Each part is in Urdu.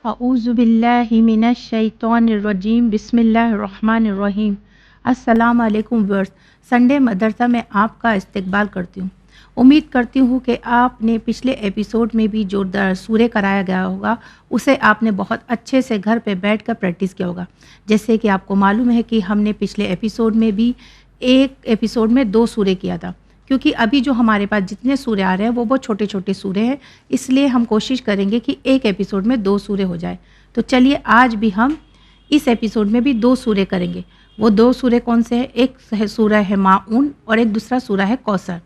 اعوذ باللہ من الشیطان الرجیم بسم اللہ الرحمن الرحیم۔ السلام علیکم ورس، سنڈے مدرسہ میں آپ کا استقبال کرتی ہوں۔ امید کرتی ہوں کہ آپ نے پچھلے ایپیسوڈ میں بھی جو سورہ کرایا گیا ہوگا اسے آپ نے بہت اچھے سے گھر پہ بیٹھ کر پریکٹس کیا ہوگا۔ جیسے کہ آپ کو معلوم ہے کہ ہم نے پچھلے ایپیسوڈ میں بھی ایک ایپیسوڈ میں 2 سورے کیا تھا، کیونکہ ابھی جو ہمارے پاس جتنے سورے آ رہے ہیں وہ بہت چھوٹے چھوٹے سورے ہیں، اس لیے ہم کوشش کریں گے کہ ایک ایپیسوڈ میں 2 سورے ہو جائے۔ تو چلیے آج بھی ہم اس ایپیسوڈ میں بھی 2 سورے کریں گے۔ وہ 2 سورے کون سے ہیں؟ ایک سورہ ہے ماعون اور ایک دوسرا سورہ ہے کوثر۔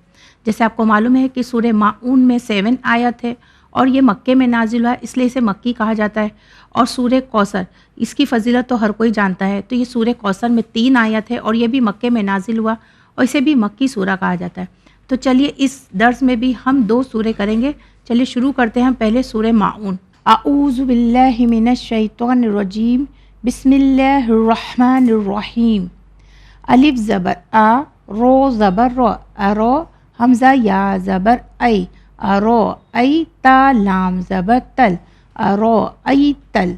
جیسے آپ کو معلوم ہے کہ سورہ ماعون میں 7 آیت ہے اور یہ مکے میں نازل ہوا ہے، اس لیے اسے مکی کہا جاتا ہے۔ اور سورہ کوثر، اس کی فضیلت تو ہر کوئی جانتا ہے، تو یہ سورہ کوثر میں 3 آیت ہے اور یہ بھی مکے میں نازل ہوا اور اسے بھی مکی سورہ کہا جاتا ہے۔ تو چلیے اس درس میں بھی ہم 2 سورے کریں گے۔ چلیے شروع کرتے ہیں پہلے سورہ ماعون۔ اعوذ باللہ من الشیطان الرجیم بسم اللہ الرحمن الرحیم۔ الف زبر آ، رو زبر رو، ارو، حمزہ یا زبر ای، ارو ای تا، لام زبر تل، ارو ای تل،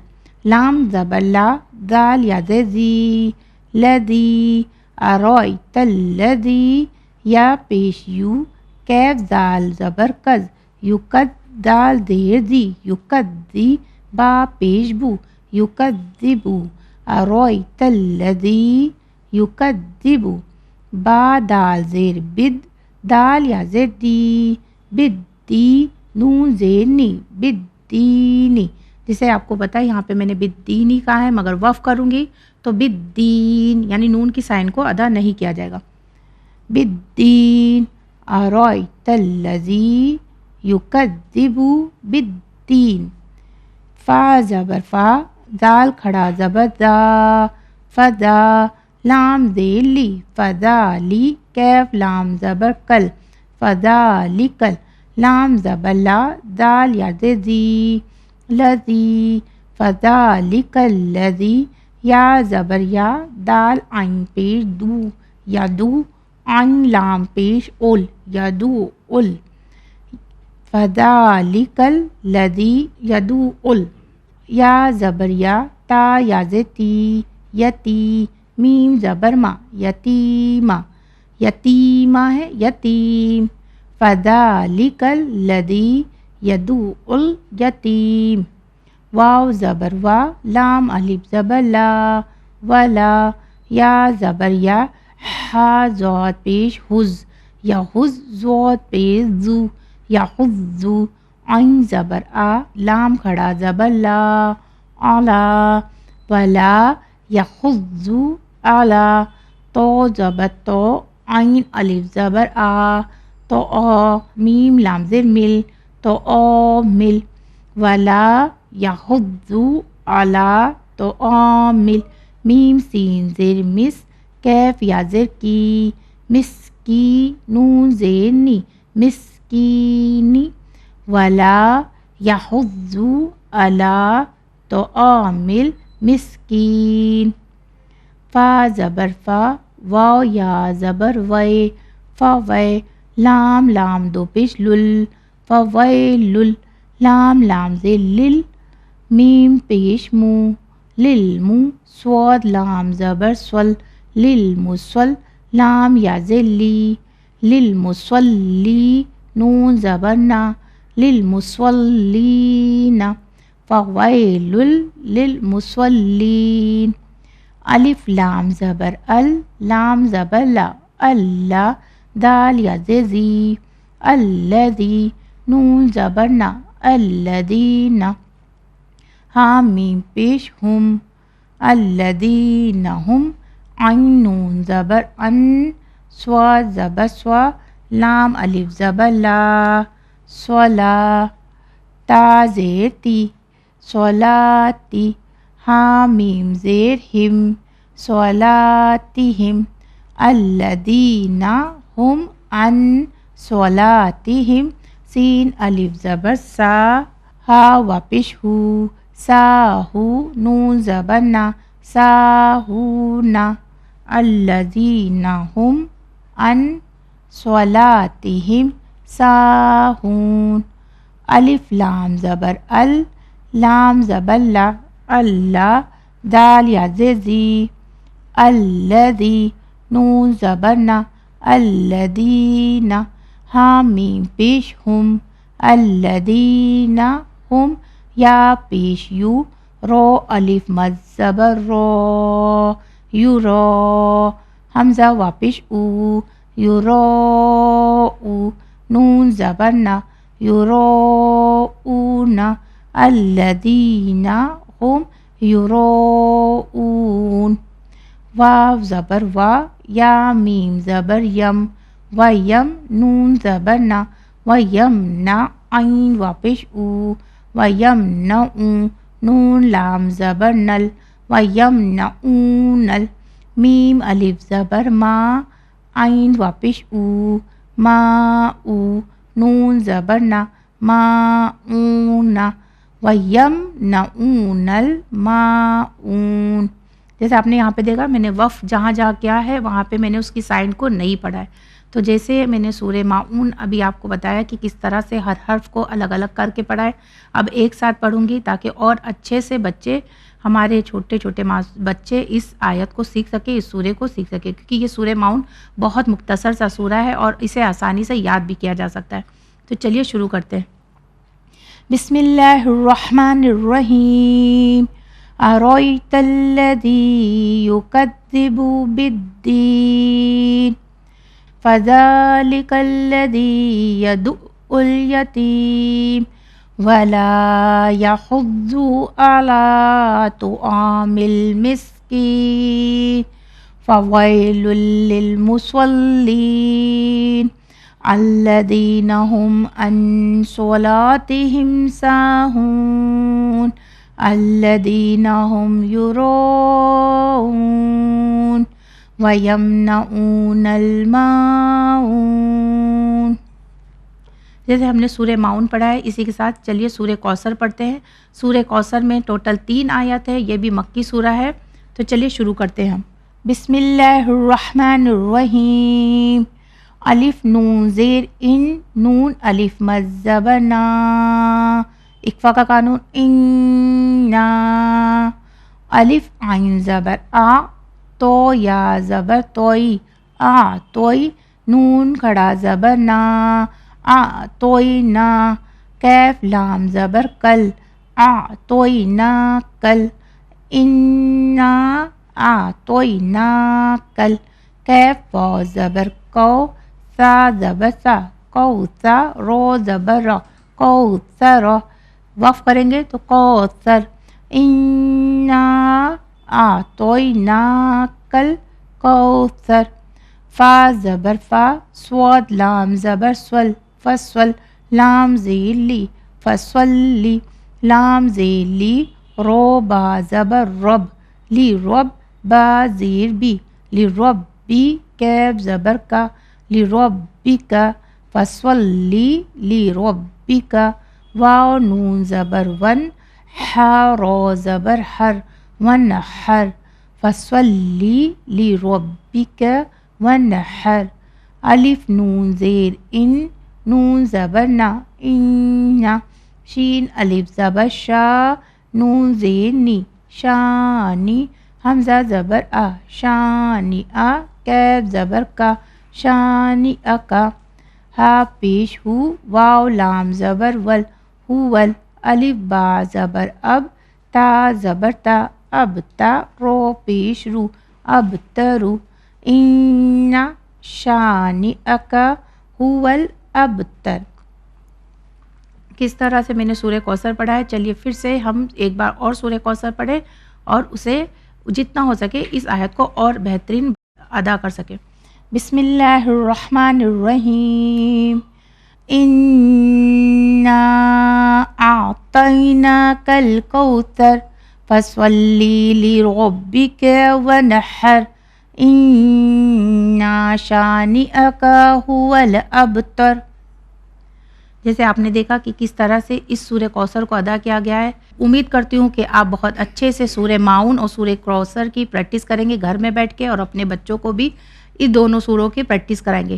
لام زبر لا، دال یا زی، لدی، ارائیت الذی، یا پیش یو، کیف زال زبر کز، یکد، دال دیر دی، یکدی، با پیش بو، یکدبو، ارائیت الذی یکدبو، با دال زیر بد، دال یا زیر دی، بدی، نون زیر نی، بدینی۔ جسے آپ کو پتا ہے یہاں پہ میں نے بدینی کہا ہے، مگر وقف کروں گی تو بدین، یعنی نون کی سائن کو ادا نہیں کیا جائے گا۔ بالدین، ارائیت الذی یکذب بالدین۔ فا زبر فا، دال کھڑا زبر دا، فدا، لام زیر لی، فذالی، کیف لام زبر کل، فذالکل، لام زبر لا، دال یا زی، لذی، فذالک الذی، یا زبر یا، دال عین پیش دو، یا دو، عین لام پیش اول، یا دو اول، فذالک الذی یدو اول، یا زبر یا، تا یا زتی، یتی، میم زبر ما، یتیمہ، یتیمہ ہے یتیم، فذالک الذی یدو الیتیم، واو زبر وا، لام الف زبر لا، ولا، یا زبر یا، ہا زود پیش حز، یا حز زود پیش زو، یا حزو، عین زبر آ، لام کھڑا زبر لا، علا، ولا، یا حزو، علا، تو زبر تو، عین الف زبر آ، تو آ، میم لام زیر مل، تو آ مل، ولا، یا حزو، علا، تو آ مل، میم سین زیر مس، کیف یا زیر کی، مسکی، نون زیر نی، مسکینی، ولا، یا حزو، علا، تو آ مل، مسکین۔ فا زبر فا، واو یا زبر وے، فوے، لام لام دو پیش لل، فویلل، لام لام زیر لل، میم پیش مو، للمو، صاد لام زبر سول، للمسول، لام یا زیر لی، للمصلی، نون زبر نا، للمصلین، فویل للمصلین۔ الف لام زبر ال، لام زبر لا، اللہ، دال یا زیر زی، الذی، نون زبر نا، الذین، حامیم پیش ہم، الذین ہم، عین نون زبر ان، صاد زبر سوا، لام الف زبر لا، صلا، تا زیر تی، صلاتی، حامیم زیر ہم، صلاتہم، الذین ہم عن صلاتہم، سین الف زبر سا، ہا و پیش ہو، ساہو، نون زبر نا، ساہونا، الذین ہم عن صلاتہم ساہون۔ الف لام زبر ال، لام زبر لا اللہ، دال یا زی الذی، نون زبر نا الذین، ہاں میم پیش ہم الذین ہم، یا پیش یو، رو الف مد زبر row you row, Hamza واپش O you رو او، نون زبر نا یو رو او نا، الذین ہم یروؤون، واو زبر وا، یا میم زبر یم، و یم، نون زبر نا، و یم نا، عین واپش او، و یم نعو، نون لام زبر نل، و یم نعونل، میم الف زبر ما، عین واپش او، ما او، نون زبر نا، ما اونا، وَيَمْنَعُونَ الْمَاعُونَ۔ جیسے آپ نے یہاں پہ دیکھا میں نے وقف جہاں جہاں کیا ہے وہاں پہ میں نے اس کی سائن کو نہیں پڑھا ہے، تو جیسے میں نے سورہ ماعون ابھی آپ کو بتایا کہ کس طرح سے ہر حرف کو الگ الگ کر کے پڑھا ہے، اب ایک ساتھ پڑھوں گی تاکہ اور اچھے سے بچے، ہمارے چھوٹے چھوٹے بچے اس آیت کو سیکھ سکے، اس سورہ کو سیکھ سکے، کیونکہ یہ سورہ ماعون بہت مختصر سا سورہ ہے اور اسے آسانی سے یاد بھی کیا جا سکتا ہے۔ تو چلیے شروع کرتے ہیں۔ بسم اللہ الرحمن الرحیم، ارأیت الذی یکذب بالدین، فذلک الذی یدع الیتیم ولا یحض علی طعام المسکین، فویل للمصلین الذین هم عن صلاتهم ساہون، الذین هم یراؤون ویمنعون الماعون۔ جیسے ہم نے سورہ ماعون پڑھا ہے، اسی کے ساتھ چلیے سورہ کوثر پڑھتے ہیں۔ سورہ کوثر میں ٹوٹل 3 آیت ہے، یہ بھی مکی سورہ ہے، تو چلیے شروع کرتے ہیں ہم۔ بسم اللہ الرحمن الرحیم، الف نون زیر ان، نون الف مد زبر نا، اکفا کا قانون اننا، الف عین زبر آ، تو یا زبر توئی، آ توئی، نون کھڑا زبر نا، آ توئی نا، کیف لام زبر کل، آ توئی نا کل، انا آ توئی نا کل، کیف واو زبر کو، سا زبر سا، کوثا، رو زبر را، کوثر، وقف کریں گے تو کوثر، انا اعطیناک الکوثر، فا زبر فا، صاد لام زبر سول، فصل، لام زیر لی، فصلی، لام زیر لی، رو با زبر رب، لی رب، با زیر بی، لی رب بی، کیف زبر کا، لربک، فصلی لربک، واو نون زبر ون، حا رو زبر حر، ونحر، فصلی لربک ونحر، الف نون زیر ان، نون زبر نا، ان، شین الف زبر شا، نون زیر نی، شانی، حمزہ زبر آ، شانی آ، کیف زبر کا، شانی اکا، ہا پیش ہو، واو لام زبر ول، ہول، الف با زبر اب، تا زبر تا، اب تا، رو پیش رو، اب ترو، ان شانی اکا ہول ابتر۔ کس طرح سے میں نے سورہ کوثر پڑھا ہے، چلیے پھر سے ہم ایک بار اور سورہ کوثر پڑھیں اور اسے جتنا ہو سکے اس آیت کو اور بہترین ادا کر سکیں۔ بسم اللہ الرحمن الرحیم، انا اعطیناک الکوثر فصلی لربک ونحر، ان شانئک هو الابتر۔ جیسے آپ نے دیکھا کہ کس طرح سے اس سورہ کوثر کو ادا کیا گیا ہے۔ امید کرتی ہوں کہ آپ بہت اچھے سے سورہ ماعون اور سورہ کوثر کی پریکٹس کریں گے گھر میں بیٹھ کے، اور اپنے بچوں کو بھی اس دونوں سوروں کی پریکٹس کرائیں گے۔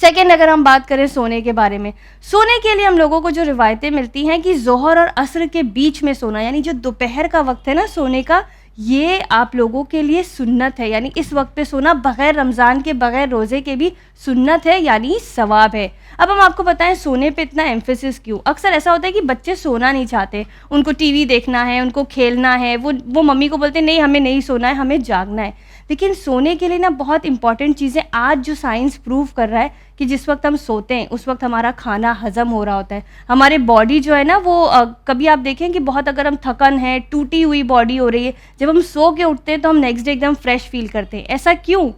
سیکنڈ اگر ہم بات کریں سونے کے بارے میں، سونے کے لیے ہم لوگوں کو جو روایتیں ملتی ہیں کہ ظہر اور عصر کے بیچ میں سونا، یعنی جو دوپہر کا وقت ہے نا سونے کا، یہ آپ لوگوں کے لیے سنت ہے. یعنی اس وقت پہ سونا بغیر رمضان کے، بغیر روزے کے بھی سنت ہے، یعنی ثواب ہے. اب ہم آپ کو بتائیں سونے پہ اتنا ایمفیسس کیوں. اکثر ایسا ہوتا ہے کہ بچے سونا نہیں چاہتے، ان کو ٹی وی دیکھنا ہے، ان کو کھیلنا ہے، وہ ممی کو بولتے ہیں نہیں ہمیں نہیں سونا ہے، ہمیں جاگنا ہے. لیکن سونے کے لیے نا بہت امپورٹنٹ چیزیں آج جو سائنس پروو کر رہا ہے کہ جس وقت ہم سوتے ہیں اس وقت ہمارا کھانا ہضم ہو رہا ہوتا ہے. ہمارے باڈی جو ہے نا وہ کبھی آپ دیکھیں کہ بہت اگر ہم تھکن ہے، ٹوٹی ہوئی باڈی ہو رہی ہے، جب ہم سو کے اٹھتے ہیں تو ہم نیکسٹ ڈے ایک دم فریش فیل کرتے ہیں. ایسا کیوں؟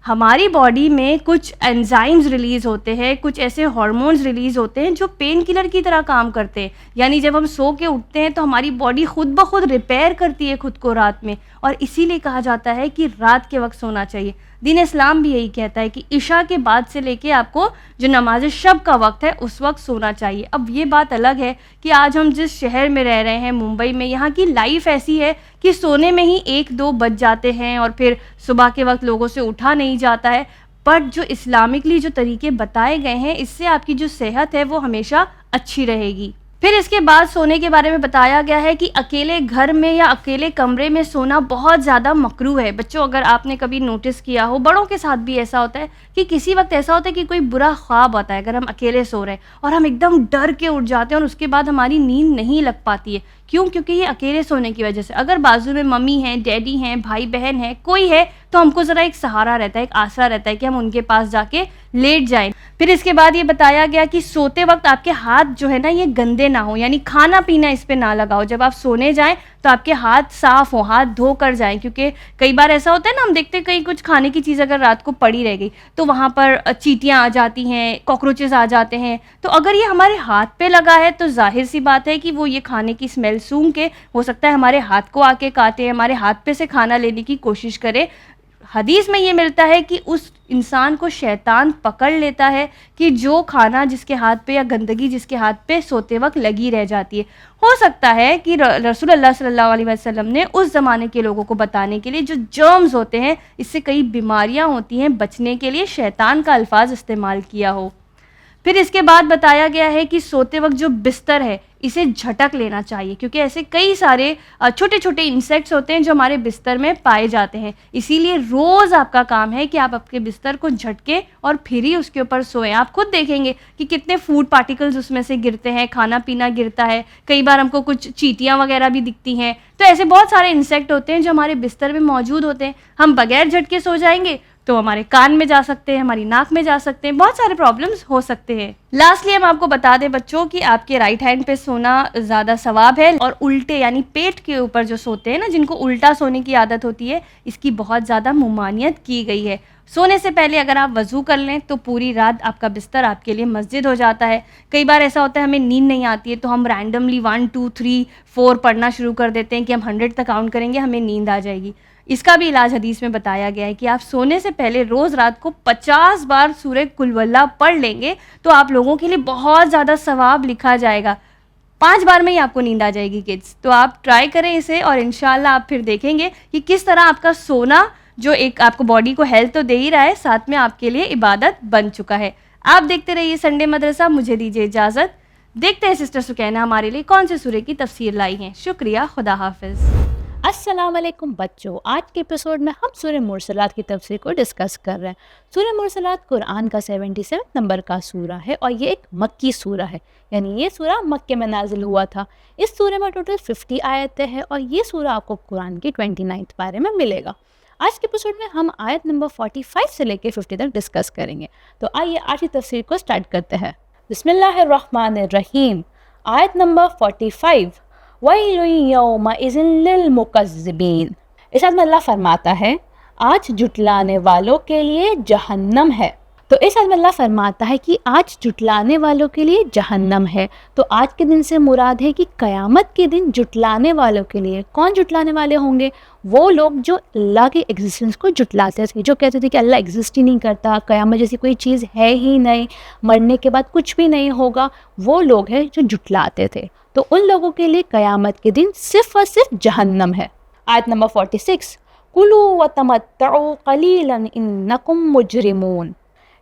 ہماری باڈی میں کچھ انزائمز ریلیز ہوتے ہیں، کچھ ایسے ہارمونز ریلیز ہوتے ہیں جو پین کلر کی طرح کام کرتے ہیں. یعنی جب ہم سو کے اٹھتے ہیں تو ہماری باڈی خود بخود ریپیئر کرتی ہے خود کو رات میں، اور اسی لیے کہا جاتا ہے کہ رات کے وقت سونا چاہیے. دین اسلام بھی یہی کہتا ہے کہ عشاء کے بعد سے لے کے آپ کو جو نماز شب کا وقت ہے اس وقت سونا چاہیے. اب یہ بات الگ ہے کہ آج ہم جس شہر میں رہ رہے ہیں ممبئی میں، یہاں کی لائف ایسی ہے کہ سونے میں ہی 1-2 بج جاتے ہیں اور پھر صبح کے وقت لوگوں سے اٹھا نہیں جاتا ہے. بٹ جو اسلامکلی جو طریقے بتائے گئے ہیں اس سے آپ کی جو صحت ہے وہ ہمیشہ اچھی رہے گی. پھر اس کے بعد سونے کے بارے میں بتایا گیا ہے کہ اکیلے گھر میں یا اکیلے کمرے میں سونا بہت زیادہ مکروہ ہے. بچوں اگر آپ نے کبھی نوٹس کیا ہو، بڑوں کے ساتھ بھی ایسا ہوتا ہے کہ کسی وقت ایسا ہوتا ہے کہ کوئی برا خواب آتا ہے اگر ہم اکیلے سو رہے ہیں اور ہم ایک دم ڈر کے اٹھ جاتے ہیں اور اس کے بعد ہماری نیند نہیں لگ پاتی ہے. کیوں؟ کیونکہ یہ اکیلے سونے کی وجہ سے. اگر بازو میں ممی ہیں، ڈیڈی ہیں، بھائی بہن ہیں، کوئی ہے تو ہم کو ذرا ایک سہارا رہتا ہے، ایک آسرا رہتا ہے کہ ہم ان کے پاس جا کے لیٹ جائیں. پھر اس کے بعد یہ بتایا گیا کہ سوتے وقت آپ کے ہاتھ جو ہے نا یہ گندے نہ ہو، یعنی کھانا پینا اس پہ نہ لگاؤ. جب آپ سونے جائیں تو آپ کے ہاتھ صاف ہوں، ہاتھ دھو کر جائیں. کیونکہ کئی بار ایسا ہوتا ہے نا، ہم دیکھتے ہیں کہیں کچھ کھانے کی چیز اگر رات کو پڑی رہ گئی تو وہاں پر چیٹیاں آ جاتی ہیں، کاکروچز آ جاتے ہیں. تو اگر یہ ہمارے ہاتھ پہ لگا ہے تو ظاہر سی بات ہے کہ وہ یہ کھانے کی اسمیل سونگھ کے ہو سکتا ہے ہمارے ہاتھ کو آ کے کاٹے، ہمارے ہاتھ پہ سے کھانا لینے کی کوشش کرے. حدیث میں یہ ملتا ہے کہ اس انسان کو شیطان پکڑ لیتا ہے کہ جو کھانا جس کے ہاتھ پہ یا گندگی جس کے ہاتھ پہ سوتے وقت لگی رہ جاتی ہے. ہو سکتا ہے کہ رسول اللہ صلی اللہ علیہ وسلم نے اس زمانے کے لوگوں کو بتانے کے لیے جو جرمز ہوتے ہیں، اس سے کئی بیماریاں ہوتی ہیں، بچنے کے لیے شیطان کا الفاظ استعمال کیا ہو. پھر اس کے بعد بتایا گیا ہے کہ سوتے وقت جو بستر ہے اسے جھٹک لینا چاہیے، کیونکہ ایسے کئی سارے چھوٹے چھوٹے انسیکٹس ہوتے ہیں جو ہمارے بستر میں پائے جاتے ہیں. اسی لیے روز آپ کا کام ہے کہ آپ اپنے بستر کو جھٹکیں اور پھر ہی اس کے اوپر سوئیں. آپ خود دیکھیں گے کہ کتنے فوڈ پارٹیکلز اس میں سے گرتے ہیں، کھانا پینا گرتا ہے، کئی بار ہم کو کچھ چیٹیاں وغیرہ بھی دکھتی ہیں. تو ایسے بہت سارے انسیکٹ ہوتے ہیں جو ہمارے بستر میں موجود ہوتے ہیں. ہم بغیر جھٹکے سو جائیں گے تو ہمارے کان میں جا سکتے ہیں، ہماری ناک میں جا سکتے ہیں، بہت سارے پرابلمز ہو سکتے ہیں. لاسٹلی ہم آپ کو بتا دیں بچوں کہ آپ کے رائٹ ہینڈ پہ سونا زیادہ ثواب ہے، اور الٹے یعنی پیٹ کے اوپر جو سوتے ہیں نا، جن کو الٹا سونے کی عادت ہوتی ہے، اس کی بہت زیادہ ممانعت کی گئی ہے. سونے سے پہلے اگر آپ وضو کر لیں تو پوری رات آپ کا بستر آپ کے لیے مسجد ہو جاتا ہے. کئی بار ایسا ہوتا ہے ہمیں نیند نہیں آتی ہے تو ہم رینڈملی 1 2 3 4 پڑھنا شروع کر دیتے ہیں کہ ہم 100 تک کاؤنٹ کریں گے، ہمیں نیند آ جائے گی. اس کا بھی علاج حدیث میں بتایا گیا ہے کہ آپ سونے سے پہلے روز رات کو 50 بار سورہ قل واللہ پڑھ لیں گے تو آپ لوگوں کے لیے بہت زیادہ ثواب لکھا جائے گا. 5 بار میں ہی آپ کو نیند آ جائے گی کڈس. تو آپ ٹرائی کریں اسے اور انشاءاللہ آپ پھر دیکھیں گے کہ کس طرح آپ کا سونا جو ایک آپ کو باڈی کو ہیلتھ تو دے ہی رہا ہے، ساتھ میں آپ کے لیے عبادت بن چکا ہے. آپ دیکھتے رہیے سنڈے مدرسہ. مجھے دیجیے اجازت. دیکھتے ہیں سسٹر سکینہ ہمارے لیے کون سے سورے کی تفسیر لائی ہیں. شکریہ. خدا حافظ. السلام علیکم بچوں، آج کے ایپیسوڈ میں ہم سورہ مرسلات کی تفسیر کو ڈسکس کر رہے ہیں. سورہ مرسلات قرآن کا 77 نمبر کا سورہ ہے اور یہ ایک مکی سورہ ہے، یعنی یہ سورہ مکے میں نازل ہوا تھا. اس سورہ میں ٹوٹل 50 آیتیں ہیں اور یہ سورہ آپ کو قرآن کی 29 پارے میں ملے گا. آج کے ایپیسوڈ میں ہم آیت نمبر 45 سے لے کے 50 تک ڈسکس کریں گے. تو آئیے آج کی تفسیر کو سٹارٹ کرتے ہیں. بسم اللہ الرحمن الرحیم. آیت نمبر 45. وَيْلٌ يَوْمَئِذٍ لِّلْمُكَذِّبِينَ. اس آیت میں اللہ فرماتا ہے آج جھٹلانے والوں کے لیے جہنم ہے. تو اس آیت میں اللہ فرماتا ہے کہ آج جھٹلانے والوں کے لیے جہنم ہے. تو آج کے دن سے مراد ہے کہ قیامت کے دن جھٹلانے والوں کے لیے. کون جھٹلانے والے ہوں گے؟ وہ لوگ جو اللہ کے ایگزسٹنس کو جھٹلاتے تھے، جو کہتے تھے کہ اللہ ایگزسٹ ہی نہیں کرتا، قیامت جیسی کوئی چیز ہے ہی نہیں، مرنے کے بعد کچھ بھی نہیں ہوگا. وہ لوگ ہیں جو جھٹلاتے تھے. تو ان لوگوں کے لیے قیامت کے دن صرف اور صرف جہنم ہے. آیت نمبر 46. کُلُوا وَتَمَتَّعُوا قَلِيلًا إِنَّكُمْ مُجْرِمُونَ.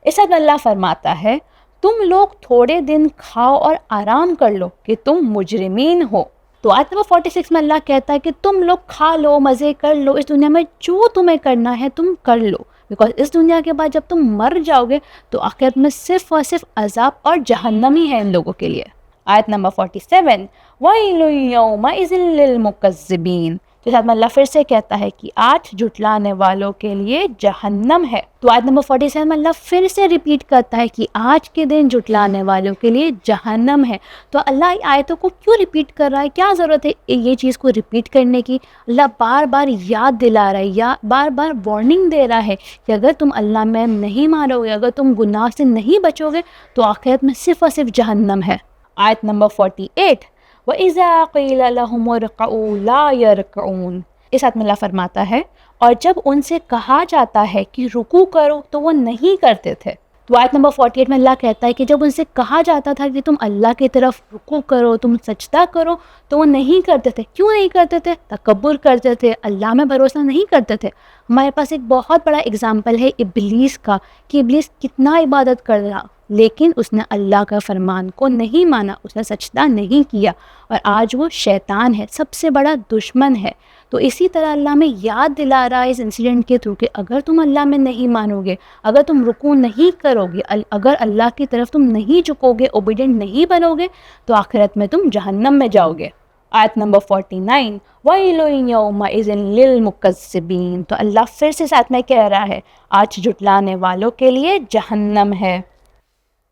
اس وقت اللہ فرماتا ہے تم لوگ تھوڑے دن کھاؤ اور آرام کر لو کہ تم مجرمین ہو. تو آیت نمبر 46 میں اللہ کہتا ہے کہ تم لوگ کھا لو، مزے کر لو، اس دنیا میں جو تمہیں کرنا ہے تم کر لو، بیکاز اس دنیا کے بعد جب تم مر جاؤ گے تو آخرت میں صرف اور صرف عذاب اور جہنم ہی ہے ان لوگوں کے لیے. آیت نمبر 47 وَيْلٌ يَوْمَئِذٍ لِّلْمُكَذِّبِينَ. تو ساتھ میں اللہ پھر سے کہتا ہے کہ آج جھٹلانے والوں کے لیے جہنم ہے. تو آیت نمبر 47 میں اللہ پھر سے ریپیٹ کرتا ہے کہ آج کے دن جھٹلانے والوں کے لیے جہنم ہے. تو اللہ آیتوں کو کیوں ریپیٹ کر رہا ہے؟ کیا ضرورت ہے یہ چیز کو ریپیٹ کرنے کی؟ اللہ بار بار یاد دلا رہا ہے یا بار بار وارننگ دے رہا ہے کہ اگر تم اللہ میں نہیں مانو گے، اگر تم گناہ سے نہیں بچو گے تو آخرت میں صرف اور صرف جہنم ہے. آیت نمبر 48 وَإِذَا قِيلَ لَهُمُ ارْكَعُوا لَا يَرْكَعُونَ. اس آیت میں اللہ فرماتا ہے اور جب ان سے کہا جاتا ہے کہ رکوع کرو تو وہ نہیں کرتے تھے. تو آیت نمبر 48 میں اللہ کہتا ہے کہ جب ان سے کہا جاتا تھا کہ تم اللہ کی طرف رکوع کرو، تم سجدہ کرو، تو وہ نہیں کرتے تھے. کیوں نہیں کرتے تھے؟ تکبر کرتے تھے، اللہ میں بھروسہ نہیں کرتے تھے. ہمارے پاس ایک بہت بڑا اگزامپل ہے ابلیس کا، کہ ابلیس کتنا عبادت کر رہا لیکن اس نے اللہ کا فرمان کو نہیں مانا، اس نے سجدہ نہیں کیا، اور آج وہ شیطان ہے، سب سے بڑا دشمن ہے. تو اسی طرح اللہ میں یاد دلا رہا ہے اس انسیڈنٹ کے تھرو کہ اگر تم اللہ میں نہیں مانو گے، اگر تم رکوع نہیں کرو گے، اگر اللہ کی طرف تم نہیں جھکو گے، اوبیڈینٹ نہیں بنو گے، تو آخرت میں تم جہنم میں جاؤ گے. آیت نمبر 49 وَيْلٌ يَوْمَئِذٍ لِّلْمُكَذِّبِينَ. تو اللہ پھر سے ساتھ میں کہہ رہا ہے آج جھٹلانے والوں کے لیے جہنم ہے.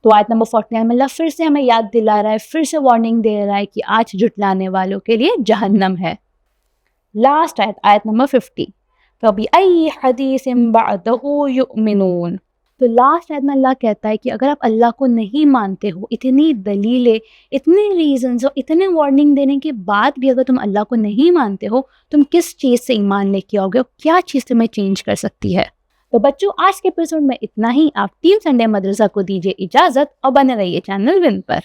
تو آیت نمبر 49 میں اللہ پھر سے ہمیں یاد دلا رہا ہے، پھر سے وارننگ دے رہا ہے کہ آج جھٹلانے والوں کے لیے جہنم ہے. لاسٹ آیت نمبر 50 فَبِأَيِّ حَدِيثٍ بَعْدَهُ يُؤْمِنُونَ. تو لاسٹ آیت میں اللہ کہتا ہے کہ اگر آپ اللہ کو نہیں مانتے ہو، اتنی دلیلیں، اتنے ریزنز اور اتنے وارننگ دینے کے بعد بھی اگر تم اللہ کو نہیں مانتے ہو، تم کس چیز سے ایمان لے کے آؤ گے اور کیا چیز تمہیں چینج کر سکتی ہے؟ تو بچوں آج کے ایپیسوڈ میں اتنا ہی. آپ ٹیم سنڈے مدرسہ کو دیجیے اجازت اور بنے رہیے چینل ون پر.